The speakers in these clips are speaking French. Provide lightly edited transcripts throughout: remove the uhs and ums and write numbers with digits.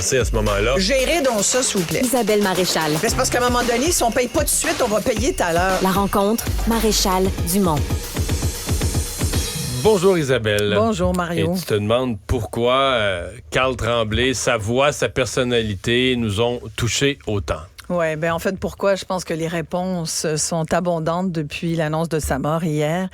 passer à ce moment-là? Gérez donc ça, s'il vous plaît. Isabelle Maréchal. Mais c'est parce qu'à un moment donné, si on paye pas tout de suite, on va payer tout à l'heure. La rencontre, Maréchal Dumont. Bonjour Isabelle. Bonjour Mario. Et tu te demandes pourquoi Carl Tremblay, sa voix, sa personnalité nous ont touchés autant. Oui, en fait, pourquoi? Je pense que les réponses sont abondantes depuis l'annonce de sa mort hier.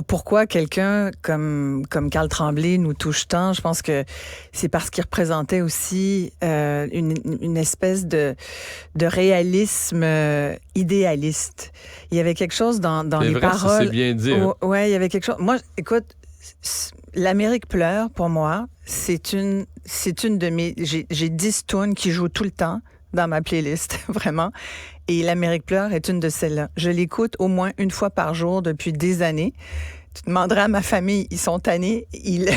Pourquoi quelqu'un comme Carl Tremblay nous touche tant? Je pense que c'est parce qu'il représentait aussi une espèce de réalisme idéaliste. Il y avait quelque chose dans les paroles. Ça, c'est bien dit. Oui, il y avait quelque chose. Moi, écoute, L'Amérique pleure, pour moi, c'est une de mes... J'ai 10 tunes qui jouent tout le temps dans ma playlist, vraiment. Et L'Amérique pleure est une de celles-là. Je l'écoute au moins une fois par jour depuis des années. Tu demanderas à ma famille, ils sont tannés, ils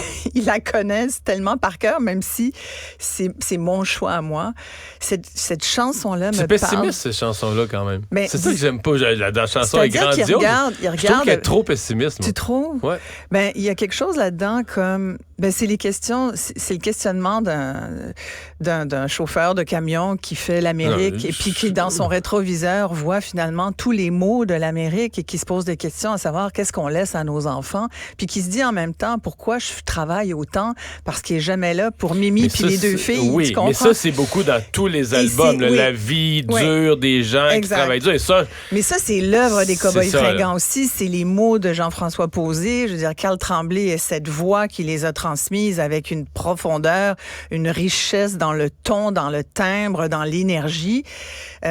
la connaissent tellement par cœur, même si c'est mon choix à moi. Cette chanson-là me parle. C'est pessimiste, cette chanson-là, quand même. Mais c'est ça que j'aime pas. La chanson est grandiose. Il regarde, je trouve qu'elle est trop pessimiste. Tu trouves? Ouais. Il y a quelque chose là-dedans comme... c'est les questions, c'est le questionnement d'un chauffeur de camion qui fait l'Amérique et puis qui, dans son rétroviseur, voit finalement tous les maux de l'Amérique et qui se pose des questions à savoir qu'est-ce qu'on laisse à nos enfants, puis qui se dit en même temps pourquoi je travaille autant, parce qu'il est jamais là pour Mimi puis les deux filles. Oui, mais ça, c'est beaucoup dans tous les albums. La vie dure des gens qui travaillent dur. Et ça, mais ça, c'est l'œuvre des Cowboys fringants aussi. C'est les mots de Jean-François Posé. Je veux dire, Carl Tremblay est cette voix qui les a transmises avec une profondeur, une richesse dans le ton, dans le timbre, dans l'énergie.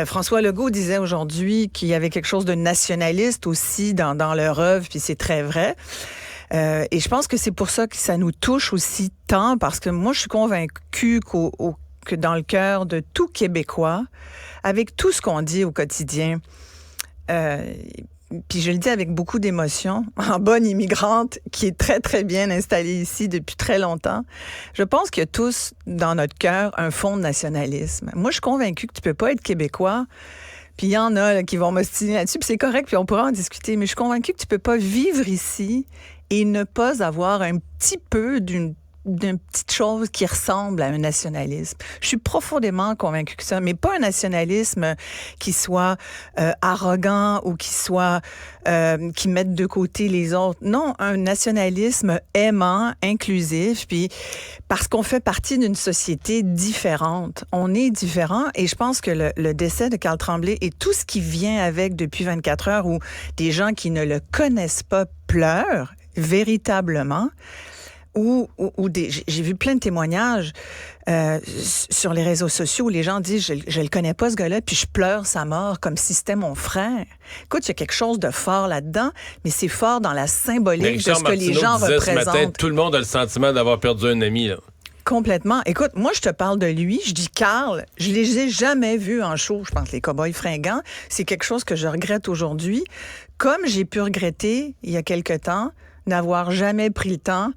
François Legault disait aujourd'hui qu'il y avait quelque chose de nationaliste aussi dans leur œuvre, puis c'est très vrai. Et je pense que c'est pour ça que ça nous touche aussi tant, parce que moi, je suis convaincue que dans le cœur de tout Québécois, avec tout ce qu'on dit au quotidien, puis je le dis avec beaucoup d'émotion, en bonne immigrante qui est très, très bien installée ici depuis très longtemps, je pense qu'il y a tous dans notre cœur un fond de nationalisme. Moi, je suis convaincue que tu peux pas être Québécois, puis il y en a là, qui vont m'ostiner là-dessus, puis c'est correct, puis on pourra en discuter, mais je suis convaincue que tu peux pas vivre ici et ne pas avoir un petit peu d'une petite chose qui ressemble à un nationalisme. Je suis profondément convaincue que ça, mais pas un nationalisme qui soit arrogant ou qui mette de côté les autres. Non, un nationalisme aimant, inclusif, puis parce qu'on fait partie d'une société différente. On est différent et je pense que le décès de Carl Tremblay et tout ce qui vient avec depuis 24 heures où des gens qui ne le connaissent pas pleurent véritablement. J'ai vu plein de témoignages sur les réseaux sociaux où les gens disent je le connais pas ce gars-là puis je pleure sa mort comme si c'était mon frère. Écoute, il y a quelque chose de fort là-dedans, mais c'est fort dans la symbolique de ce que les gens représentent. Ce matin, tout le monde a le sentiment d'avoir perdu un ami, là. Complètement. Écoute, moi, je te parle de lui. Je dis Carl. Je les ai jamais vus en show. Je pense les Cowboys fringants. C'est quelque chose que je regrette aujourd'hui. Comme j'ai pu regretter, il y a quelque temps, n'avoir jamais pris le temps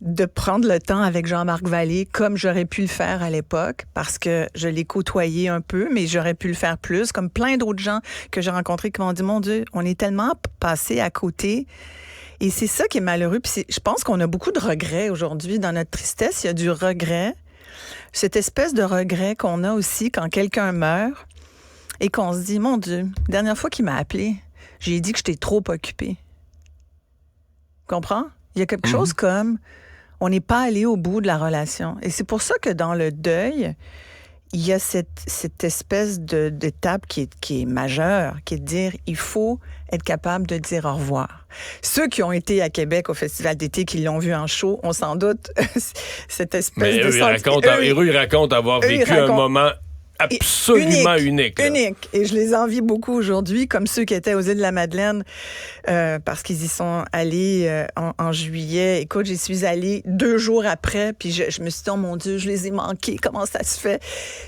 de prendre le temps avec Jean-Marc Vallée comme j'aurais pu le faire à l'époque, parce que je l'ai côtoyé un peu, mais j'aurais pu le faire plus, comme plein d'autres gens que j'ai rencontrés qui m'ont dit, mon Dieu, on est tellement passé à côté. Et c'est ça qui est malheureux. Puis je pense qu'on a beaucoup de regrets aujourd'hui. Dans notre tristesse, il y a du regret. Cette espèce de regret qu'on a aussi quand quelqu'un meurt et qu'on se dit, mon Dieu, la dernière fois qu'il m'a appelé, j'ai dit que j'étais trop occupée. Comprends? Il y a quelque chose comme... On n'est pas allé au bout de la relation. Et c'est pour ça que dans le deuil, il y a cette espèce d'étape qui est majeure, qui est de dire, il faut être capable de dire au revoir. Ceux qui ont été à Québec au Festival d'été, qui l'ont vu en show, on s'en doute, cette espèce de... Ils racontent avoir vécu un moment absolument unique. Unique. Et je les envie beaucoup aujourd'hui, comme ceux qui étaient aux îles de la Madeleine, parce qu'ils y sont allés en juillet. Écoute, j'y suis allée 2 jours après, puis je me suis dit, oh mon Dieu, je les ai manqués, comment ça se fait?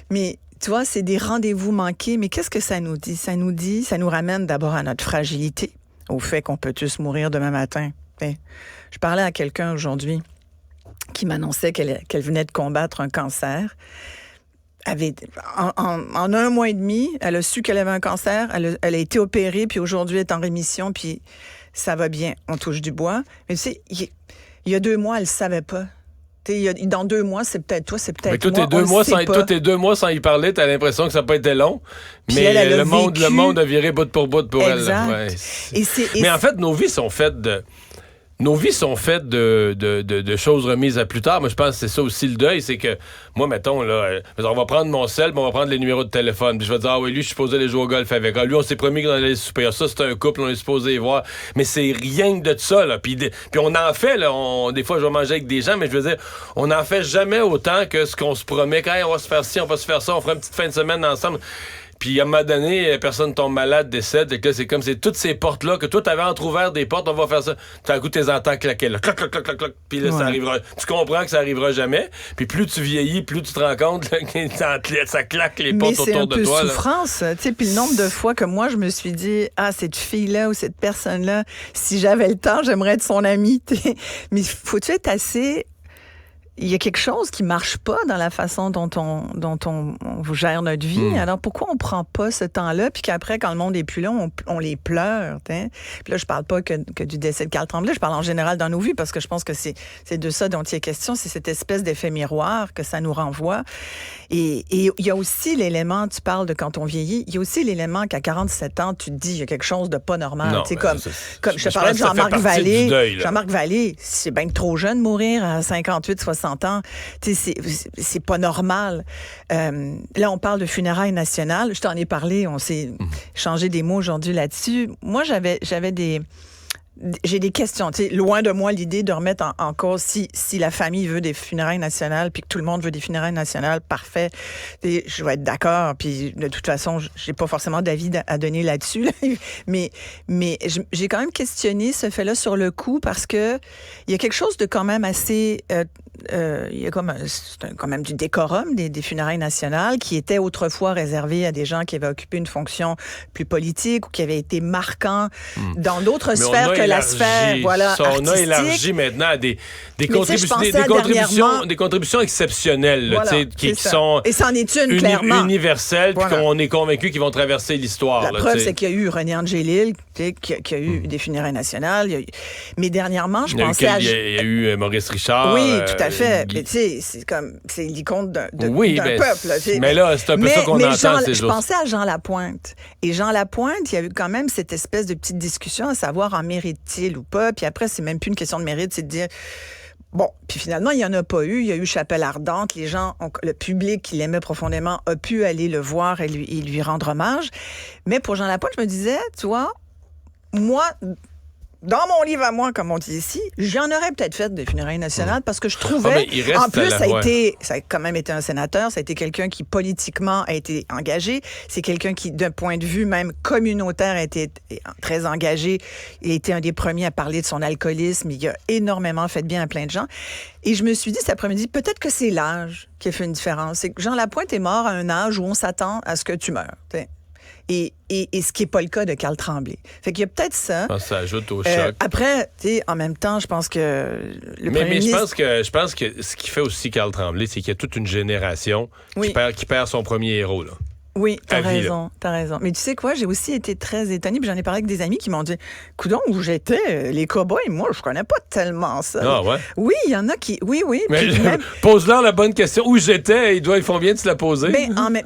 Mais tu vois, c'est des rendez-vous manqués. Mais qu'est-ce que ça nous dit? Ça nous ramène d'abord à notre fragilité, au fait qu'on peut tous mourir demain matin. Je parlais à quelqu'un aujourd'hui qui m'annonçait qu'elle venait de combattre un cancer. En 1 mois et demi, elle a su qu'elle avait un cancer, elle a été opérée, puis aujourd'hui, elle est en rémission, puis ça va bien. On touche du bois. Mais tu sais, il y a 2 mois, elle ne savait pas. Dans 2 mois, c'est peut-être toi, c'est peut-être Mais toi, moi. tes 2 mois sans y parler, t'as l'impression que ça n'a pas été long. Puis Mais elle le monde a viré bout pour bout pour elle. Exact. Ouais. Mais en fait, nos vies sont faites de choses remises à plus tard. Moi, je pense que c'est ça aussi le deuil. C'est que, moi, mettons, là, on va prendre mon sel, puis on va prendre les numéros de téléphone. Puis je vais dire, ah oui, lui, je suis supposé aller jouer au golf avec. Ah, lui, on s'est promis qu'on allait souper. Ça, c'est un couple, on est supposé y voir. Mais c'est rien que de ça, là. Puis on en fait, là. Des fois, je vais manger avec des gens, mais je veux dire, on n'en fait jamais autant que ce qu'on se promet. Quand on va se faire ci, on va se faire ça, on fera une petite fin de semaine ensemble. Puis à un moment donné, personne tombe malade, décède. Et que là, c'est comme c'est toutes ces portes-là que toi, t'avais entrouvert des portes, on va faire ça. Tout à coup, t'es entends claquer, là. Clac, clac, clac, clac, clac. Puis là, ça arrivera. Tu comprends que ça arrivera jamais. Puis plus tu vieillis, plus tu te rends compte là, que ça claque les portes autour de toi. Mais c'est un peu souffrance. Puis le nombre de fois que moi, je me suis dit, cette fille-là ou cette personne-là, si j'avais le temps, j'aimerais être son amie. Mais faut-tu être assez... Il y a quelque chose qui marche pas dans la façon dont on gère notre vie. Alors, pourquoi on prend pas ce temps-là, puis qu'après, quand le monde est plus là, on les pleure, t'sais? Puis là, je parle pas que du décès de Carl Tremblay, je parle en général dans nos vies, parce que je pense que c'est de ça dont il est question, c'est cette espèce d'effet miroir que ça nous renvoie. Et il y a aussi l'élément, tu parles de quand on vieillit, il y a aussi l'élément qu'à 47 ans, tu te dis, il y a quelque chose de pas normal. Non, comme je te parlais de Jean-Marc Vallée. Jean-Marc Vallée, c'est bien trop jeune de mourir à 58, 60 ans. C'est pas normal. Là, on parle de funérailles nationales. Je t'en ai parlé, on s'est changé des mots aujourd'hui là-dessus. Moi, j'ai des questions. Loin de moi l'idée de remettre en cause si la famille veut des funérailles nationales puis que tout le monde veut des funérailles nationales, parfait. Je vais être d'accord. Puis de toute façon, j'ai pas forcément d'avis à donner là-dessus. Là. Mais j'ai quand même questionné ce fait-là sur le coup parce que il y a quelque chose de quand même assez... il y a quand même du décorum des funérailles nationales qui était autrefois réservé à des gens qui avaient occupé une fonction plus politique ou qui avaient été marquants dans d'autres sphères que la sphère artistique. On a élargi maintenant à des contributions exceptionnelles là, qui sont et c'en est une, clairement. Universelles puis qu'on est convaincu qu'ils vont traverser l'histoire. La preuve, c'est qu'il y a eu René Angélil qui a eu des funérailles nationales. Mais dernièrement, je pensais à... Il y a eu Maurice Richard. Oui, tout à fait. Mais tu sais, c'est l'icône d'un peuple. Mais là, c'est un peu ça qu'on entend ces jours. Je pensais à Jean Lapointe. Et Jean Lapointe, il y a eu quand même cette espèce de petite discussion à savoir en mérite-t-il ou pas. Puis après, c'est même plus une question de mérite, c'est de dire... Bon, puis finalement, il n'y en a pas eu. Il y a eu Chapelle Ardente. Les gens, le public qui l'aimait profondément a pu aller le voir et lui rendre hommage. Mais pour Jean Lapointe, je me disais, tu vois, moi... Dans mon livre à moi, comme on dit ici, j'en aurais peut-être fait des funérailles nationales parce que je trouvais... en plus, ça a quand même été un sénateur, ça a été quelqu'un qui politiquement a été engagé. C'est quelqu'un qui, d'un point de vue même communautaire, a été très engagé. Il a été un des premiers à parler de son alcoolisme. Il a énormément fait de bien à plein de gens. Et je me suis dit cet après-midi, peut-être que c'est l'âge qui a fait une différence. C'est que Jean Lapointe est mort à un âge où on s'attend à ce que tu meurs. T'sais. Et ce qui n'est pas le cas de Carl Tremblay. Fait qu'il y a peut-être ça. Je pense que ça ajoute au choc. Après, tu sais, en même temps, je pense que le premier ministre... je pense que ce qui fait aussi Carl Tremblay, c'est qu'il y a toute une génération qui perd son premier héros, là. Oui, t'as raison. Mais tu sais quoi, j'ai aussi été très étonnée, puis j'en ai parlé avec des amis qui m'ont dit, coudonc, où j'étais, les cow-boys, moi, je connais pas tellement ça. Ah ouais? Oui, il y en a qui... Oui. Mais pose-leur la bonne question. Où j'étais, ils font bien de se la poser.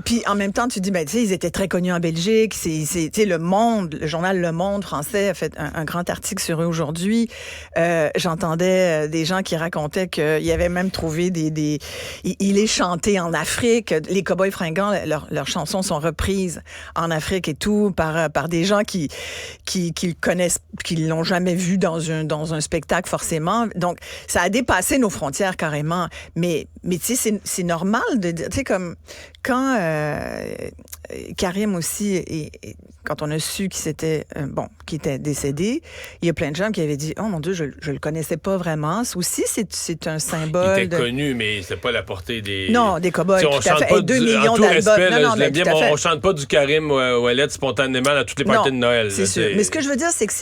Puis en même temps, tu dis, tu sais, ils étaient très connus en Belgique. Tu sais, le journal Le Monde français a fait un grand article sur eux aujourd'hui. J'entendais des gens qui racontaient qu'ils avaient même trouvé il est chanté en Afrique. Les cow-boys fringants, leurs chansons sont reprises en Afrique et tout par des gens qui le connaissent, qui l'ont jamais vu dans un spectacle forcément. Donc ça a dépassé nos frontières carrément. Mais tu sais, c'est normal de dire, tu sais, comme quand Karim aussi, quand on a su qu'il était décédé, il y a plein de gens qui avaient dit, oh mon Dieu, je le connaissais pas vraiment. Aussi, c'est un symbole. Il était connu, mais c'est pas la portée des... Non, des cow-boys, tout à fait. 2 millions d'albums. On chante pas du Karim Ouellet spontanément à toutes les parties de Noël. C'est sûr. Mais ce que je veux dire, c'est que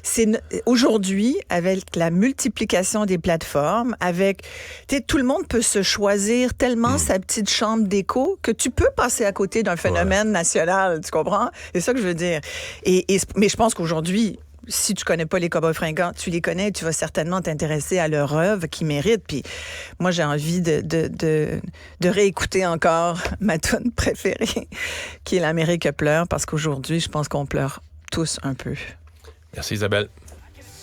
c'est aujourd'hui, avec la multiplication des plateformes, avec, tu sais, tout le monde peut se choisir tellement sa petite chambre d'écho que tu peux passer à côté d'un phénomène national, tu comprends? C'est ça que je veux dire. Mais je pense qu'aujourd'hui, si tu connais pas les Cowboys fringants, tu les connais, tu vas certainement t'intéresser à leur œuvre qui mérite. Puis moi, j'ai envie de réécouter encore ma tune préférée, qui est L'Amérique pleure, parce qu'aujourd'hui, je pense qu'on pleure tous un peu. Merci Isabelle.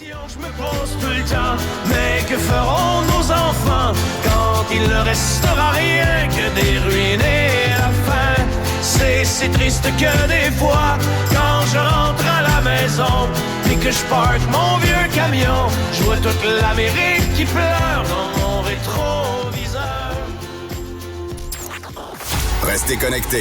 Je me pose tout le temps, mais que feront nos enfants quand il ne restera rien que des ruines et la faim? C'est si triste que des fois, quand je rentre à la maison et que je parque mon vieux camion, je vois toute l'Amérique qui pleure dans mon rétroviseur. Restez connectés.